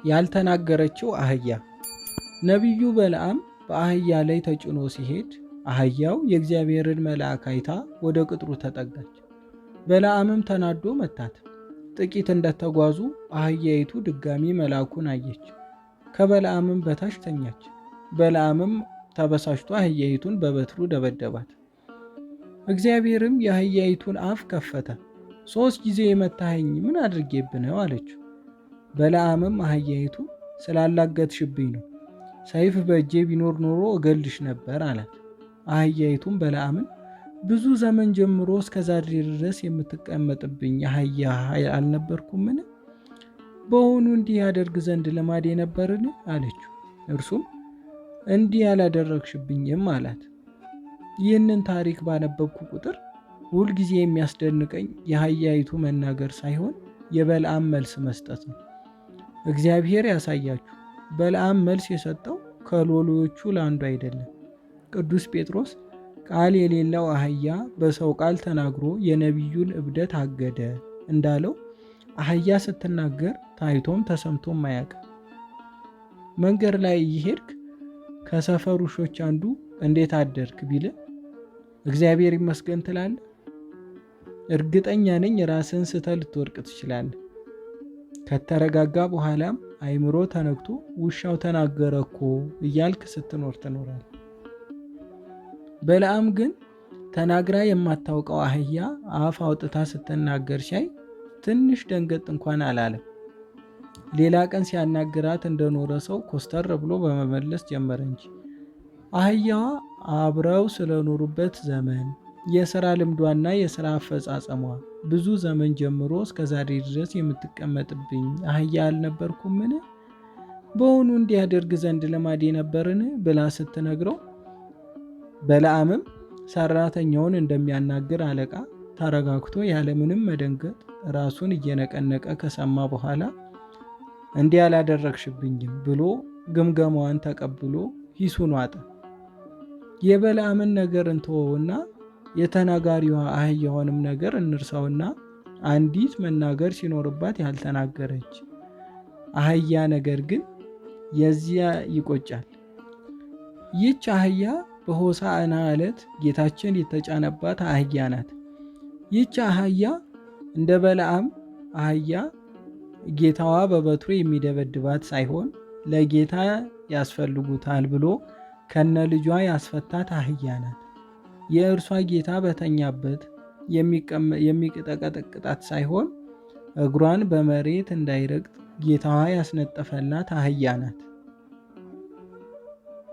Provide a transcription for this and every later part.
ያልተናገረችው አህያ። ነቢዩ በለዓም በአህያ ላይ ተጭኖ ሲሄድ አህያው የእግዚአብሔርን መልአክ አይታ ወደ ቅጥሩ ተጠጋች። በለዓምም ተናዶ መታት። ጥቂት እንደተጓዙ አህያይቱ ድጋሚ መልአኩን አየች። ከበለዓምም በታች ተኛች። በለዓምም ተበሳጭቶ አህያይቱን በበትሩ ደበደባት። እግዚአብሔርም የአህያይቱን አፍ ከፈተ። 3 ጊዜ የመታኸኝ ምን አድርጌብህ ነው አለችው። በለዓምም አህያይቱ ስላላገጥሽብኝ ነው፣ ሰይፍ በእጄ ቢኖር ኖሮ እገልሽ ነበር አላት። አህያይቱም በለዓምን ብዙ ዘመን ጀምሮ እስከ ዛሬ ድረስ የምትቀመጥብኝ አህያ አልነበርኩምን? በውኑ እንዲህ ያደርግ ዘንድ ልማዴ ነበርን? አለችው። እርሱም እንዲህ ያላደረግሽብኝም አላት። ይህንን ታሪክ ባነበብኩ ቁጥር ሁልጊዜ የሚያስደንቀኝ የአህያይቱ መናገር ሳይሆን የበለዓም መልስ መስጠት ነው። እግዚአብሔር ያሳያችሁ። በለዓም መልስ የሰጠው ከሎሌዎቹ ለአንዱ አይደለም። ቅዱስ ጴጥሮስ ቃል የሌለው አህያ በሰው ቃል ተናግሮ የነቢዩን እብደት አገደ እንዳለው አህያ ስትናገር ታይቶም ተሰምቶም አያውቅም። መንገድ ላይ እየሄድክ ከሰፈር ውሾች አንዱ እንዴት አደርክ ቢልህ እግዚአብሔር ይመስገን ትላለህ? እርግጠኛ ነኝ ራስን ስተህ ልትወድቅ ትችላለህ። ከተረጋጋ በኋላም አይምሮ ተነክቶ ውሻው ተናገረ እኮ እያልክ ስትኖር ትኖራለህ። በለዓም ግን ተናግራ የማታውቀው አህያ አፍ አውጥታ ስትናገር ሲያይ ትንሽ ደንገጥ እንኳን አላለም። ሌላ ቀን ሲያናግራት እንደኖረ ሰው ኮስተር ብሎ በመመለስ ጀመረ እንጂ። አህያዋ አብረው ስለኖሩበት ዘመን፣ የሥራ ልምዷና የሥራ አፈጻጸሟ ብዙ ዘመን ጀምሮ እስከ ዛሬ ድረስ የምትቀመጥብኝ አህያ አልነበርኩምን? በውኑ እንዲያደርግ ዘንድ ልማዴ ነበርን? ብላ ስትነግረው በለዓምም ሰራተኛውን እንደሚያናግር አለቃ ተረጋግቶ ያለምንም መደንገጥ ራሱን እየነቀነቀ ከሰማ በኋላ እንዲህ አላደረግሽብኝም ብሎ ግምገማዋን ተቀብሎ ሂሱን ዋጠ። የበለዓምን ነገር እንተወውና የተናጋሪዋ አህያውንም ነገር እንርሳውና አንዲት መናገር ሲኖርባት ያልተናገረች አህያ ነገር ግን የዚያ ይቆጫል። ይህች አህያ በሆሳዕና ዕለት ጌታችን የተጫነባት አህያ ናት። ይህች አህያ እንደ በለዓም አህያ ጌታዋ በበትሩ የሚደበድባት ሳይሆን ለጌታ ያስፈልጉታል ብሎ ከነ ልጇ ያስፈታት አህያ ናት። የእርሷ ጌታ በተኛበት የሚቀጠቅጣት ሳይሆን እግሯን በመሬት እንዳይረግጥ ጌታዋ ያስነጠፈላት አህያ ናት።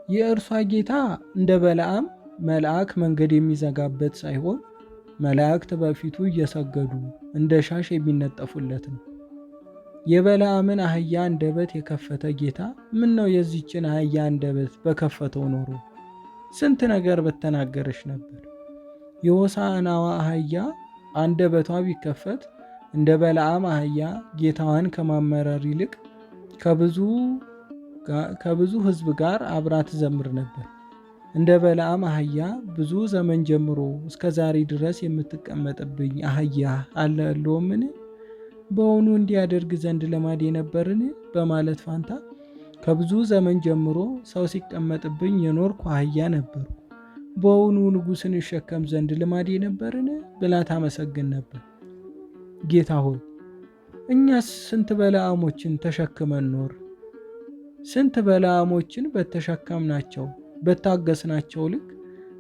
የእርሷ ጌታ እንደ በለዓም መልአክ መንገድ የሚዘጋበት ሳይሆን መላእክት በፊቱ እየሰገዱ እንደ ሻሽ የሚነጠፉለት ነው። የበለዓምን አህያ አንደበት የከፈተ ጌታ ምን ነው የዚችን አህያ አንደበት በከፈተው ኖሮ ስንት ነገር በተናገረች ነበር። የሆሳዕናዋ አህያ አንደበቷ ቢከፈት እንደ በለዓም አህያ ጌታዋን ከማመረር ይልቅ ከብዙ ሕዝብ ጋር አብራ ትዘምር ነበር። እንደ በለዓም አህያ ብዙ ዘመን ጀምሮ እስከ ዛሬ ድረስ የምትቀመጥብኝ አህያ አለለውምን? በውኑ እንዲያደርግ ዘንድ ልማዴ ነበርን? በማለት ፋንታ ከብዙ ዘመን ጀምሮ ሰው ሲቀመጥብኝ የኖርኩ አህያ ነበርኩ። በውኑ ንጉሥን ይሸከም ዘንድ ልማዴ ነበርን? ብላ ታመሰግን ነበር። ጌታ ሆይ እኛስ ስንት በለዓሞችን ተሸክመን ኖር? ስንት በለዓሞችን በተሸከምናቸው በታገስናቸው ልክ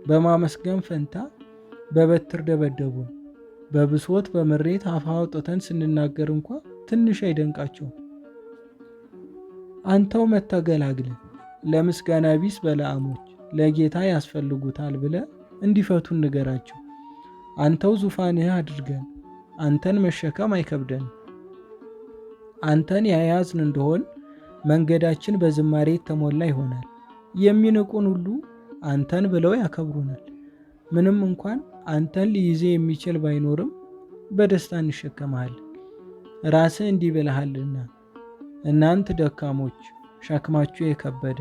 በማመስገን ፈንታ በበትር ደበደቡን። በብሶት በምሬት አፍ አውጥተን ስንናገር እንኳ ትንሽ አይደንቃቸውም። አንተው መተገላግለን ለምስጋና ቢስ በለዓሞች ለጌታ ያስፈልጉታል ብለ እንዲፈቱን ንገራቸው። አንተው ዙፋንህ አድርገን አንተን መሸከም አይከብደን። አንተን ያያዝን እንደሆን መንገዳችን በዝማሬ የተሞላ ይሆናል። የሚንቁን ሁሉ አንተን ብለው ያከብሩናል። ምንም እንኳን አንተን ሊይዜ የሚችል ባይኖርም በደስታ እንሸከመሃል። ራስህ እንዲህ ብለሃልና እናንት ደካሞች ሸክማችሁ የከበደ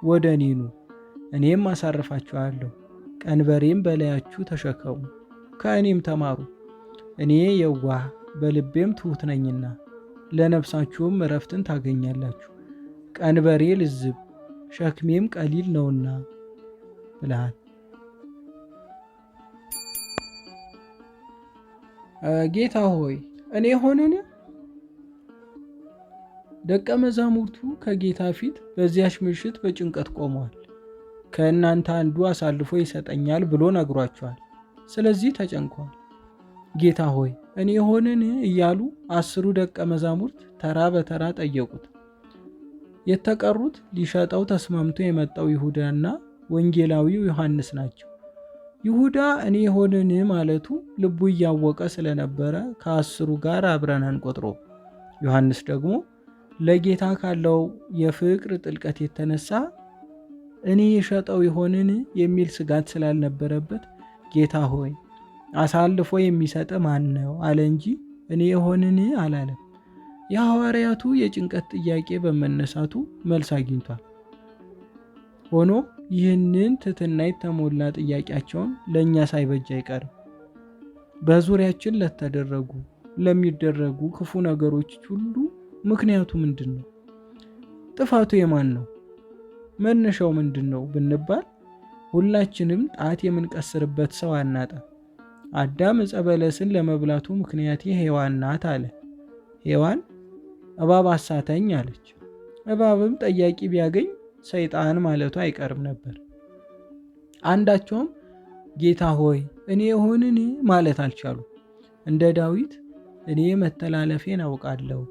ወደ እኔ ኑ፣ እኔም አሳርፋችኋለሁ። ቀንበሬም በላያችሁ ተሸከሙ፣ ከእኔም ተማሩ፣ እኔ የዋህ በልቤም ትሑት ነኝና ለነፍሳችሁም እረፍትን ታገኛላችሁ። ቀንበሬ ልዝብ ሸክሜም ቀሊል ነውና ብለሃል። ጌታ ሆይ እኔ ሆንን? ደቀ መዛሙርቱ ከጌታ ፊት በዚያች ምሽት በጭንቀት ቆመዋል። ከእናንተ አንዱ አሳልፎ ይሰጠኛል ብሎ ነግሯቸዋል። ስለዚህ ተጨንቀዋል። ጌታ ሆይ እኔ ሆንን እያሉ 10ሩ ደቀ መዛሙርት ተራ በተራ ጠየቁት። የተቀሩት ሊሸጠው ተስማምቶ የመጣው ይሁዳና ወንጌላዊው ዮሐንስ ናቸው። ይሁዳ እኔ ሆንን ማለቱ ልቡ እያወቀ ስለነበረ ከ10ሩ ጋር አብረን አንቆጥረው። ዮሐንስ ደግሞ ለጌታ ካለው የፍቅር ጥልቀት የተነሳ እኔ የሸጠው ይሆንን የሚል ስጋት ስላልነበረበት ጌታ ሆይ አሳልፎ የሚሰጥ ማን ነው አለ እንጂ እኔ የሆንን አላለም። የሐዋርያቱ የጭንቀት ጥያቄ በመነሳቱ መልስ አግኝቷል። ሆኖም ይህንን ትሕትና የተሞላ ጥያቄያቸውን ለእኛ ሳይበጅ አይቀርም። በዙሪያችን ለሚደረጉ ክፉ ነገሮች ሁሉ ምክንያቱ ምንድን ነው? ጥፋቱ የማን ነው? መነሻው ምንድን ነው ብንባል ሁላችንም ጣት የምንቀስርበት ሰው አናጣም። አዳም ዕፀ በለስን ለመብላቱ ምክንያት ሔዋን ናት አለ። ሔዋን እባብ አሳተኝ አለች። እባብም ጠያቂ ቢያገኝ ሰይጣን ማለቱ አይቀርም ነበር። አንዳቸውም ጌታ ሆይ እኔ የሆንን ማለት አልቻሉ። እንደ ዳዊት እኔ መተላለፌን አውቃለሁ፣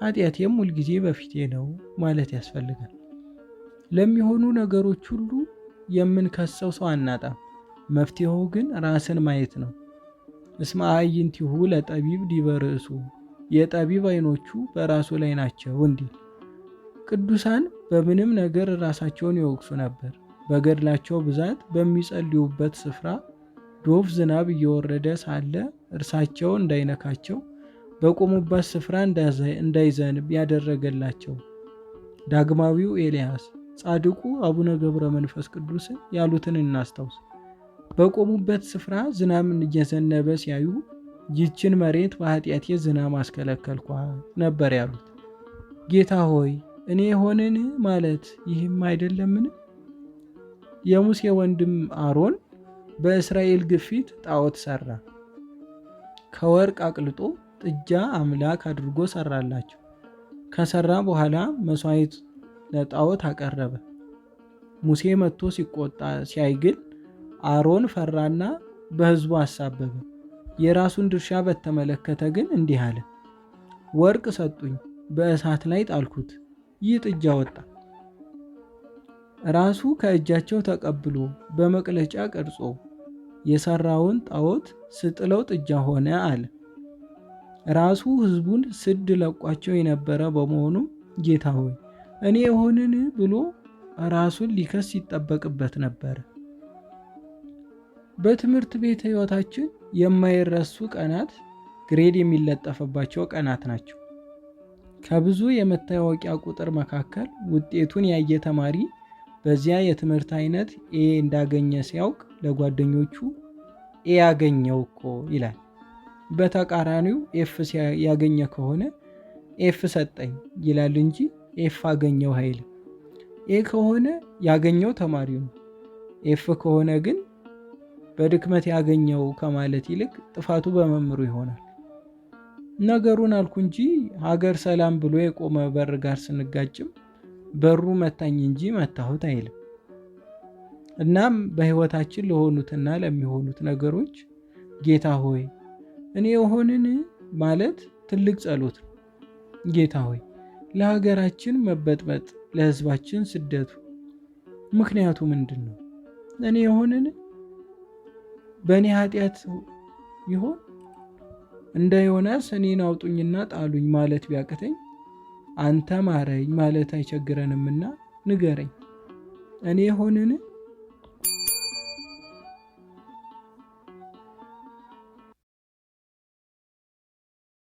ኃጢአቴም ሁልጊዜ በፊቴ ነው ማለት ያስፈልጋል። ለሚሆኑ ነገሮች ሁሉ የምንከሰው ሰው አናጣም። መፍትሄው ግን ራስን ማየት ነው። እስመ አዕይንቲሁ ለጠቢብ ዲበ ርእሱ፣ የጠቢብ ዓይኖቹ በራሱ ላይ ናቸው እንዲል። ቅዱሳን በምንም ነገር ራሳቸውን ይወቅሱ ነበር። በገድላቸው ብዛት በሚጸልዩበት ስፍራ ዶፍ ዝናብ እየወረደ ሳለ እርሳቸው እንዳይነካቸው በቆሙበት ስፍራ እንዳይዘንብ ያደረገላቸው ዳግማዊው ኤልያስ፣ ጻድቁ አቡነ ገብረ መንፈስ ቅዱስን ያሉትን እናስታውስ። በቆሙበት ስፍራ ዝናብ እየዘነበ ሲያዩ ይችን መሬት በኃጢአቴ ዝናብ አስከለከልኳት ነበር ያሉት። ጌታ ሆይ እኔ የሆንን ማለት ይህም አይደለምን? የሙሴ ወንድም አሮን በእስራኤል ግፊት ጣዖት ሰራ። ከወርቅ አቅልጦ ጥጃ አምላክ አድርጎ ሰራላቸው። ከሰራ በኋላ መስዋዕት ለጣዖት አቀረበ። ሙሴ መጥቶ ሲቆጣ ሲያይ ግን አሮን ፈራና በሕዝቡ አሳበበ። የራሱን ድርሻ በተመለከተ ግን እንዲህ አለ፣ ወርቅ ሰጡኝ፣ በእሳት ላይ ጣልኩት፣ ይህ ጥጃ ወጣ። ራሱ ከእጃቸው ተቀብሎ በመቅለጫ ቀርጾ የሰራውን ጣዖት ስጥለው ጥጃ ሆነ አለ። ራሱ ሕዝቡን ስድ ለቋቸው የነበረ በመሆኑ ጌታ ሆይ እኔ የሆንን ብሎ ራሱን ሊከስ ይጠበቅበት ነበር። በትምህርት ቤት ሕይወታችን የማይረሱ ቀናት ግሬድ የሚለጠፍባቸው ቀናት ናቸው። ከብዙ የመታወቂያ ቁጥር መካከል ውጤቱን ያየ ተማሪ በዚያ የትምህርት አይነት ኤ እንዳገኘ ሲያውቅ ለጓደኞቹ ኤ ያገኘው እኮ ይላል። በተቃራኒው ኤፍ ያገኘ ከሆነ ኤፍ ሰጠኝ ይላል እንጂ ኤፍ አገኘው አይልም። ኤ ከሆነ ያገኘው ተማሪው ነው። ኤፍ ከሆነ ግን በድክመት ያገኘው ከማለት ይልቅ ጥፋቱ በመምህሩ ይሆናል። ነገሩን አልኩ እንጂ ሀገር ሰላም ብሎ የቆመ በር ጋር ስንጋጭም በሩ መታኝ እንጂ መታሁት አይልም። እናም በሕይወታችን ለሆኑትና ለሚሆኑት ነገሮች ጌታ ሆይ እኔ የሆንን ማለት ትልቅ ጸሎት ነው። ጌታ ሆይ ለሀገራችን መበጥበጥ፣ ለሕዝባችን ስደቱ ምክንያቱ ምንድን ነው? እኔ የሆንን? በእኔ ኃጢአት ይሆን? እንደ ዮናስ እኔን አውጡኝና ጣሉኝ ማለት ቢያቅተኝ አንተ ማረኝ ማለት አይቸግረንምና ንገረኝ። እኔ የሆንን?